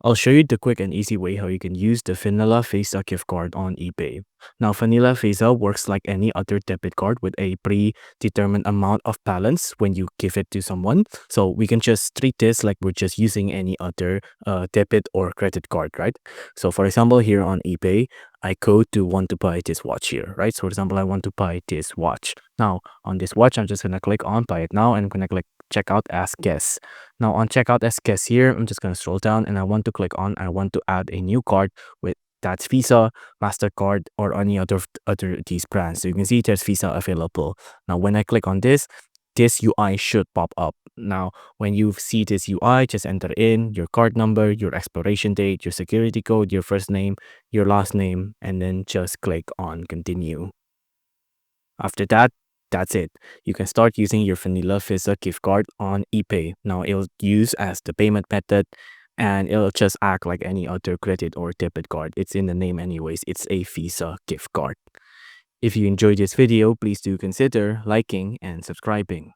I'll show you the quick and easy way how you can use the Vanilla Visa gift card on eBay. Now, Vanilla Visa works like any other debit card with a predetermined amount of balance when you give it to someone. So we can just treat this like we're just using any other debit or credit card, right? So for example, here on eBay, I go to want to buy this watch here, right? So for example, I want to buy this watch. Now, on this watch, I'm just going to click on buy it now, and I'm going to click checkout as guest. Now on checkout as guest here, I'm just going to scroll down and I want to click on, I want to add a new card with that's Visa, MasterCard, or any other these brands. So you can see there's Visa available. Now when I click on this UI should pop up. Now when you see this UI, just enter in your card number, your expiration date, your security code, your first name, your last name, and then just click on continue. After that, that's it. You can start using your Vanilla Visa gift card on eBay. Now it'll use as the payment method, and it'll just act like any other credit or debit card. It's in the name anyways. It's a Visa gift card. If you enjoyed this video, please do consider liking and subscribing.